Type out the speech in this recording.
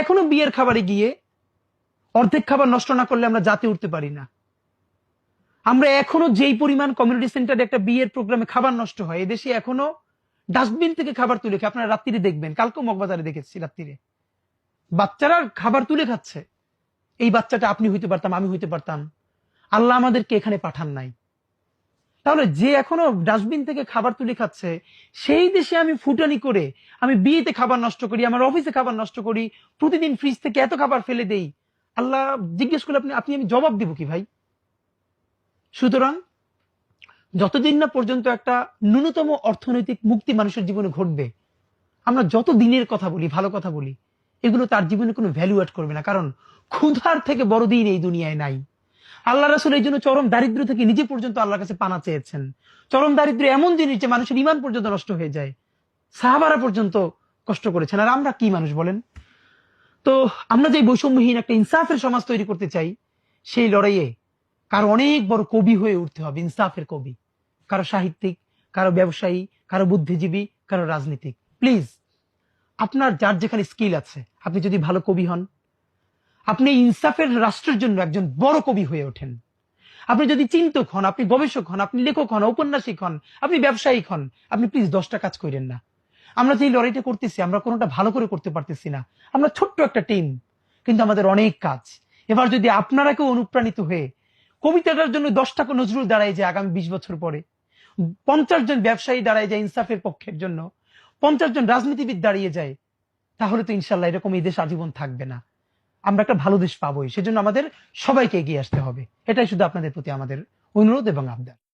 এখনো বিয়ের খাবারে গিয়ে অর্ধেক খাবার নষ্ট না করলে আমরা জাতে উঠতে পারি না। আমরা এখনো যেই পরিমাণ কমিউনিটি সেন্টারে একটা বিয়ের প্রোগ্রামে খাবার নষ্ট হয়, এদেশে এখনো ডাস্টবিন থেকে খাবার তুলে খায়। আপনারা রাত্রিরে দেখবেন, কালকেও মগবাজারে দেখেছি রাত্রিরে বাচ্চারা খাবার তুলে খাচ্ছে। এই বাচ্চাটা আপনি হইতে পারতাম, আমি হইতে পারতাম। আল্লাহ আমাদেরকে এখানে পাঠান নাই। তাহলে যে এখনো ডাস্টবিন থেকে খাবার তুলে খাচ্ছে, সেই দেশে আমি ফুটানি করে আমি বিয়েতে খাবার নষ্ট করি, আমার অফিসে খাবার নষ্ট করি, প্রতিদিন ফ্রিজ থেকে এত খাবার ফেলে দেই। আল্লাহ জিজ্ঞেস করলে আপনি আমি জবাব দিব কি ভাই? সুতরাং যতদিন না পর্যন্ত একটা ন্যূনতম অর্থনৈতিক মুক্তি মানুষের জীবনে ঘটবে, আমরা যত দিনের কথা বলি, ভালো কথা বলি, এগুলো তার জীবনে কোনো ভ্যালু অ্যাড করবে না। কারণ ক্ষুধার থেকে বড় দিন এই দুনিয়ায় নাই। আল্লাহ রাসূল এই জন্য চরম দারিদ্র থেকে নিজে পর্যন্ত আল্লাহর কাছে পানা চেয়েছেন। চরম দারিদ্র এমন জিনিস যে মানুষের ঈমান পর্যন্ত নষ্ট হয়ে যায়। সাহাবারা পর্যন্ত কষ্ট করেছেন, আর আমরা কি মানুষ বলেন? তো আমরা যে বৈষম্যহীন একটা ইনসাফের সমাজ তৈরি করতে চাই, সেই লড়াইয়ে কারো অনেক বড় কবি হয়ে উঠতে হবে, ইনসাফের কবি। কারো সাহিত্যিক, কারো ব্যবসায়ী, কারো বুদ্ধিজীবী, কারো রাজনীতিক। প্লিজ, আপনার যার যেখানে স্কিল আছে, আপনি যদি ভালো কবি হন, আপনি ইনসাফের রাষ্ট্রের জন্য একজন বড় কবি হয়ে ওঠেন। আপনি যদি চিন্তক হন, আপনি গবেষক হন, আপনি লেখক হন, ঔপন্যাসিক হন, আপনি ব্যবসায়িক হন, আপনি প্লিজ 10টা কাজ করেন না। আমরা যে লড়াইটা করতেছি, আমরা কোনোটা ভালো করে করতে পারতেছি না। আমরা ছোট্ট একটা টিম, কিন্তু আমাদের অনেক কাজ। এবার যদি আপনারা কেউ অনুপ্রাণিত হয়ে কবিতাটার জন্য 10টা নজরুল দাঁড়ায় যায় আগামী 20 বছর পরে, 50 জন ব্যবসায়ী দাঁড়ায় যায় ইনসাফের পক্ষের জন্য, 50 জন রাজনীতিবিদ দাঁড়িয়ে যায়, তাহলে তো ইনশাল্লাহ এরকম এই দেশ আজীবন থাকবে না। আমরা একটা ভালো দেশ পাবোই। সেজন্য আমাদের সবাইকে এগিয়ে আসতে হবে। এটাই শুধু আপনাদের প্রতি আমাদের অনুরোধ এবং আবদার।